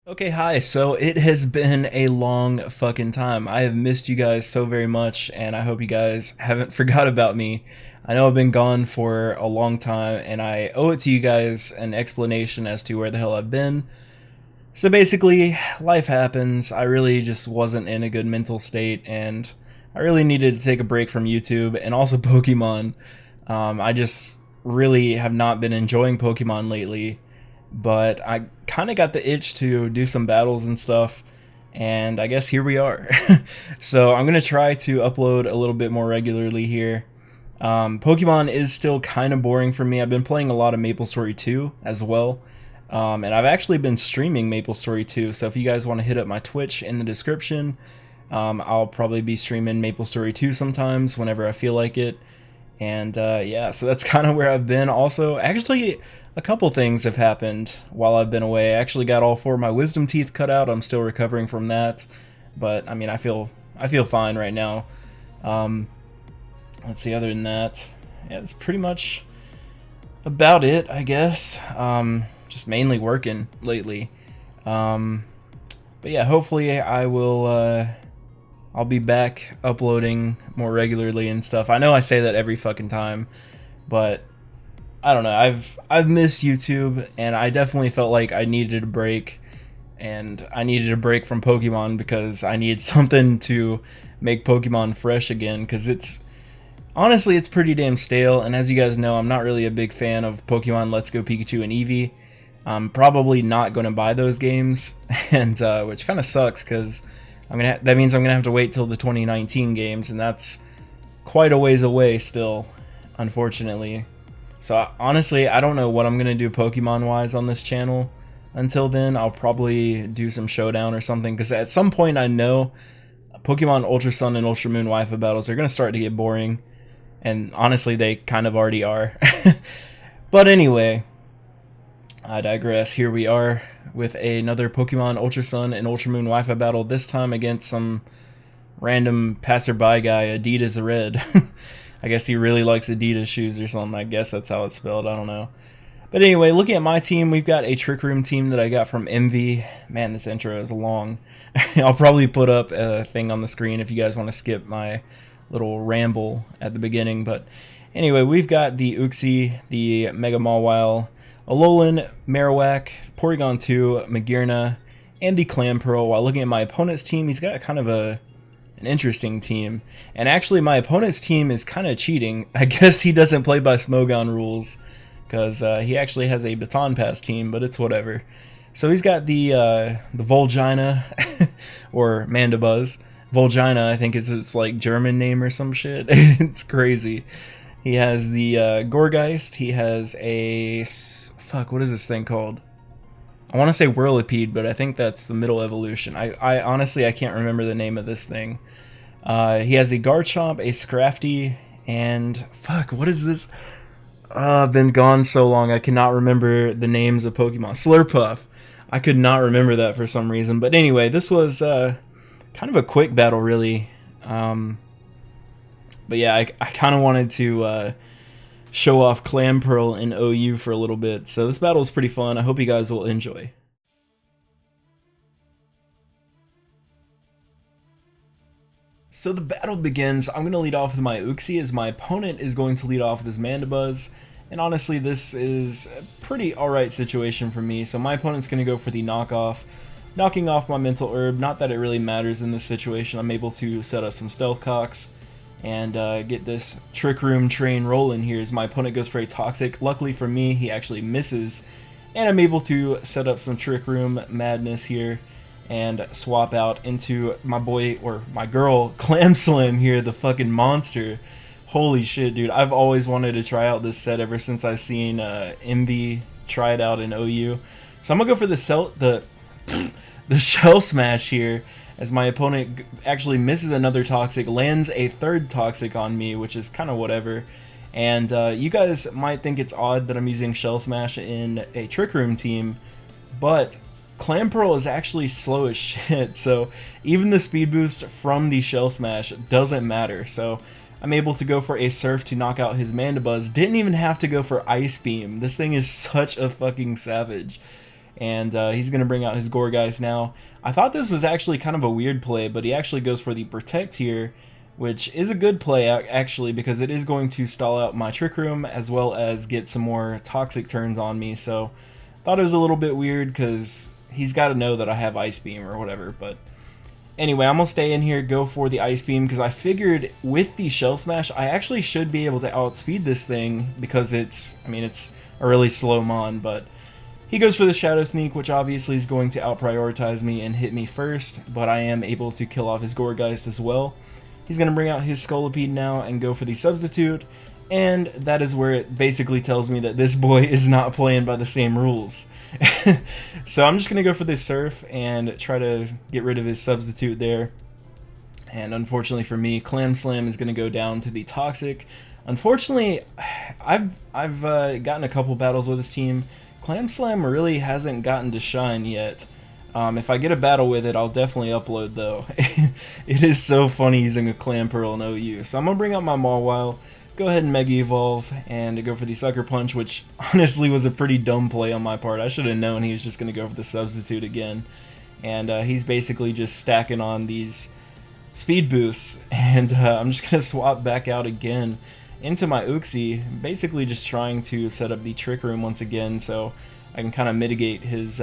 Okay, hi. So it has been a long fucking time. I have missed you guys so very much, and I hope you guys haven't forgot about me. I know I've been gone for a long time, and I owe it to you guys an explanation as to where the hell I've been. So basically, life happens. I really just wasn't in a good mental state, and I really needed to take a break from YouTube and also Pokemon. I just really have not been enjoying Pokemon lately, but I kind of got the itch to do some battles and stuff, and I guess here we are. So I'm gonna try to upload a little bit more regularly here. Pokemon is still kind of boring for me. I've been playing a lot of MapleStory 2 as well, and I've actually been streaming MapleStory 2, so if you guys want to hit up my Twitch in the description, I'll probably be streaming MapleStory 2 sometimes whenever I feel like it. And yeah, so that's kind of where I've been. Also, actually, a couple things have happened while I've been away. I actually got all four of my wisdom teeth cut out. I'm still recovering from that, but I mean, I feel fine right now. Let's see. Other than that, yeah, that's pretty much about it, I guess. Just mainly working lately. But yeah, hopefully I will. I'll be back uploading more regularly and stuff. I know I say that every fucking time, but I don't know. I've missed YouTube, and I definitely felt like I needed a break, and I needed a break from Pokemon because I need something to make Pokemon fresh again, because it's honestly it's pretty damn stale. And as you guys know, I'm not really a big fan of Pokemon Let's Go Pikachu and Eevee. I'm probably not going to buy those games, and which kind of sucks because that means I'm gonna have to wait till the 2019 games, and that's quite a ways away still, unfortunately. So honestly, I don't know what I'm gonna do Pokemon wise on this channel until then. I'll probably do some Showdown or something, because at some point I know Pokemon Ultra Sun and Ultra Moon Waifu battles are gonna start to get boring, and honestly they kind of already are. But anyway, I digress. Here we are with another Pokemon Ultra Sun and Ultra Moon Wi-Fi battle, this time against some random passerby guy, Adidas Red. I guess he really likes Adidas shoes or something. I guess that's how it's spelled. I don't know. But anyway, looking at my team, we've got a Trick Room team that I got from Envy. Man, this intro is long. I'll probably put up a thing on the screen if you guys want to skip my little ramble at the beginning. But anyway, we've got the Uxie, the Mega Mawile, Alolan, Marowak, Porygon 2, Magearna, and the Clamperl. While looking at my opponent's team, he's got kind of an interesting team. And actually, my opponent's team is kind of cheating. I guess he doesn't play by Smogon rules, because he actually has a Baton Pass team, but it's whatever. So he's got the Volgina, or Mandibuzz. Volgina, I think it's its like German name or some shit. It's crazy. He has the Gorgeist. He has a fuck. What is this thing called? I want to say Whirlipede, but I think that's the middle evolution. I honestly I can't remember the name of this thing. He has a Garchomp, a Scrafty, and fuck. What is this? I've been gone so long. I cannot remember the names of Pokemon. Slurpuff. I could not remember that for some reason. But anyway, this was kind of a quick battle, really. But yeah, I kind of wanted to show off Clamperl in OU for a little bit. So this battle is pretty fun. I hope you guys will enjoy. So the battle begins. I'm going to lead off with my Uxie, as my opponent is going to lead off with his Mandibuzz. And honestly, this is a pretty alright situation for me. So my opponent's going to go for the knockoff, knocking off my Mental Herb. Not that it really matters in this situation. I'm able to set up some Stealth Cocks and get this Trick Room train rolling here, as my opponent goes for a Toxic. Luckily for me, he actually misses, and I'm able to set up some Trick Room madness here and swap out into my boy, or my girl, Clam Slim here, the fucking monster. Holy shit, dude. I've always wanted to try out this set ever since I've seen MB try it out in OU. So I'm gonna go for the Shell Smash here, as my opponent actually misses another Toxic, lands a third Toxic on me, which is kind of whatever. And you guys might think it's odd that I'm using Shell Smash in a Trick Room team, but Clamperl is actually slow as shit, so even the speed boost from the Shell Smash doesn't matter. So I'm able to go for a Surf to knock out his Mandibuzz. Didn't even have to go for Ice Beam. This thing is such a fucking savage. and he's going to bring out his Gourgeist now. I thought this was actually kind of a weird play, but he actually goes for the Protect here, which is a good play actually, because it is going to stall out my Trick Room as well as get some more toxic turns on me. So thought it was a little bit weird because he's got to know that I have Ice Beam or whatever. But anyway, I'm gonna stay in here, go for the Ice Beam, because I figured with the Shell Smash I actually should be able to outspeed this thing, because it's a really slow mon. But he goes for the Shadow Sneak, which obviously is going to out-prioritize me and hit me first, but I am able to kill off his Gourgeist as well. He's going to bring out his Scolipede now and go for the Substitute, and that is where it basically tells me that this boy is not playing by the same rules. So I'm just going to go for this Surf and try to get rid of his Substitute there. And unfortunately for me, Clam Slam is going to go down to the Toxic. Unfortunately, I've gotten a couple battles with this team. Clam Slam really hasn't gotten to shine yet. If I get a battle with it, I'll definitely upload though. It is so funny using a Clamperl in OU. So I'm going to bring out my Mawile, go ahead and Mega Evolve, and go for the Sucker Punch, which honestly was a pretty dumb play on my part. I should have known he was just going to go for the Substitute again. And he's basically just stacking on these speed boosts, and I'm just going to swap back out again into my Uxie, basically just trying to set up the Trick Room once again so I can kind of mitigate his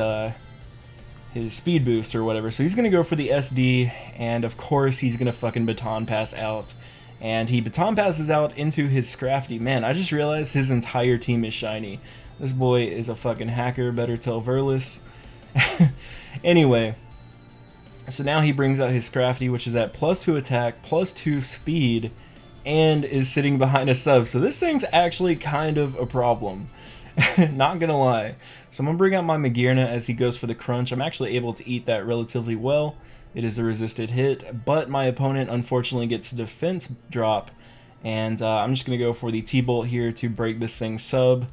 speed boost or whatever. So he's going to go for the SD, and of course he's going to fucking Baton Pass out. And he Baton Passes out into his Scrafty. Man, I just realized his entire team is shiny. This boy is a fucking hacker, better tell VIRUS.EXE. Anyway, so now he brings out his Scrafty, which is at +2 attack, +2 speed, and is sitting behind a sub. So this thing's actually kind of a problem. Not gonna lie. So I'm gonna bring out my Magearna as he goes for the Crunch. I'm actually able to eat that relatively well. It is a resisted hit, but my opponent unfortunately gets a defense drop, and I'm just gonna go for the T-Bolt here to break this thing's sub,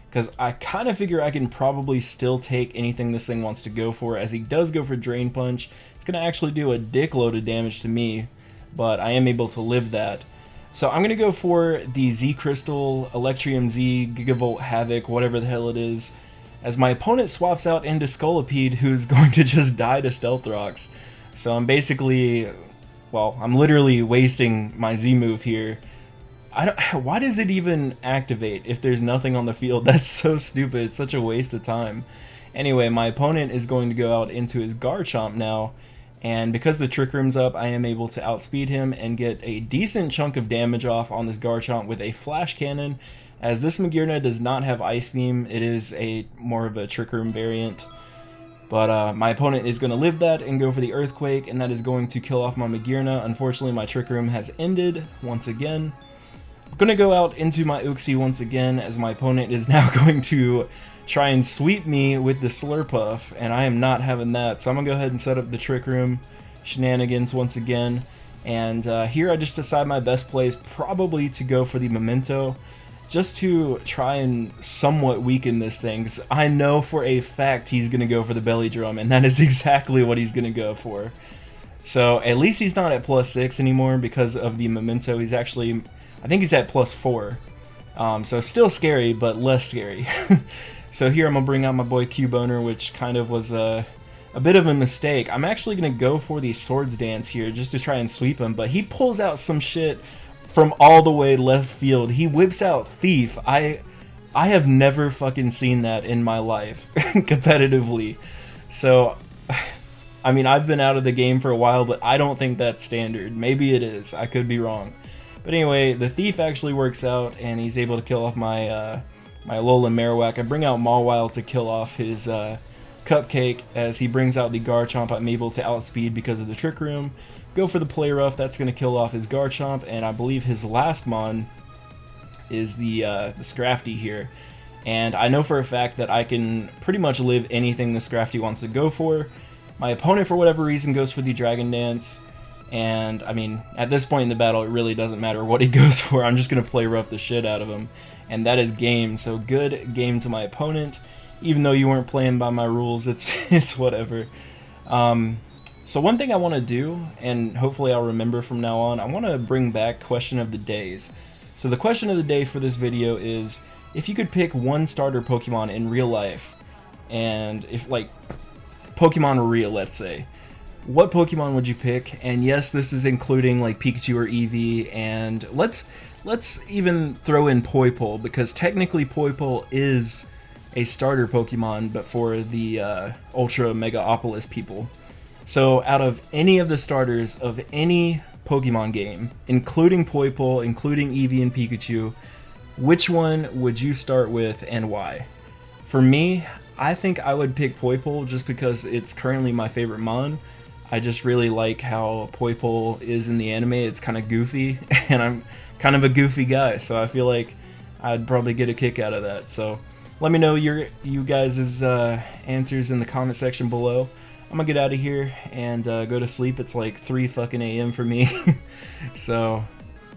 because I kind of figure I can probably still take anything this thing wants to go for, as he does go for Drain Punch. It's gonna actually do a dickload of damage to me, but I am able to live that. So I'm going to go for the Z Crystal, Electrium Z, Gigavolt Havoc, whatever the hell it is, as my opponent swaps out into Scolipede, who's going to just die to Stealth Rocks. So I'm basically, well, I'm literally wasting my Z move here. Why does it even activate if there's nothing on the field? That's so stupid. It's such a waste of time. Anyway, my opponent is going to go out into his Garchomp now. And because the Trick Room's up, I am able to outspeed him and get a decent chunk of damage off on this Garchomp with a Flash Cannon. As this Magearna does not have Ice Beam, it is more of a Trick Room variant. But my opponent is going to live that and go for the Earthquake, and that is going to kill off my Magearna. Unfortunately, my Trick Room has ended once again. I'm going to go out into my Uxie once again, as my opponent is now going to try and sweep me with the Slurpuff, and I am not having that. So I'm gonna go ahead and set up the Trick Room shenanigans once again, and here I just decide my best play is probably to go for the Memento, just to try and somewhat weaken this thing, because I know for a fact he's gonna go for the Belly Drum, and that is exactly what he's gonna go for. So at least he's not at +6 anymore because of the Memento. He's actually, I think he's at +4, so still scary, but less scary. So here I'm going to bring out my boy Q-Boner, which kind of was a bit of a mistake. I'm actually going to go for the Swords Dance here just to try and sweep him, but he pulls out some shit from all the way left field. He whips out Thief. I have never fucking seen that in my life, competitively. So, I mean, I've been out of the game for a while, but I don't think that's standard. Maybe it is. I could be wrong. But anyway, the Thief actually works out, and he's able to kill off my my Alolan Marowak. I bring out Mawile to kill off his Cupcake. As he brings out the Garchomp, I'm able to outspeed because of the Trick Room. Go for the Play Rough, that's going to kill off his Garchomp, and I believe his last mon is the Scrafty here. And I know for a fact that I can pretty much live anything the Scrafty wants to go for. My opponent, for whatever reason, goes for the Dragon Dance. And, I mean, at this point in the battle, it really doesn't matter what he goes for. I'm just going to Play Rough the shit out of him. And that is game. So good game to my opponent. Even though you weren't playing by my rules, it's whatever. So one thing I want to do, and hopefully I'll remember from now on, I want to bring back Question of the Days. So the question of the day for this video is, if you could pick one starter Pokemon in real life, and if like Pokemon were real, let's say, what Pokemon would you pick? And yes, this is including like Pikachu or Eevee, and let's even throw in Poipole, because technically Poipole is a starter Pokemon, but for the Ultra Megaopolis people. So out of any of the starters of any Pokemon game, including Poipole, including Eevee and Pikachu, which one would you start with and why? For me, I think I would pick Poipole just because it's currently my favorite Mon. I just really like how Poipole is in the anime. It's kind of goofy, and I'm kind of a goofy guy, so I feel like I'd probably get a kick out of that. So let me know you guys' answers in the comment section below. I'm gonna get out of here and go to sleep. It's like 3 fucking a.m. for me. So,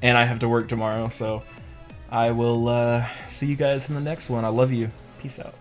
and I have to work tomorrow, so I will see you guys in the next one. I love you. Peace out.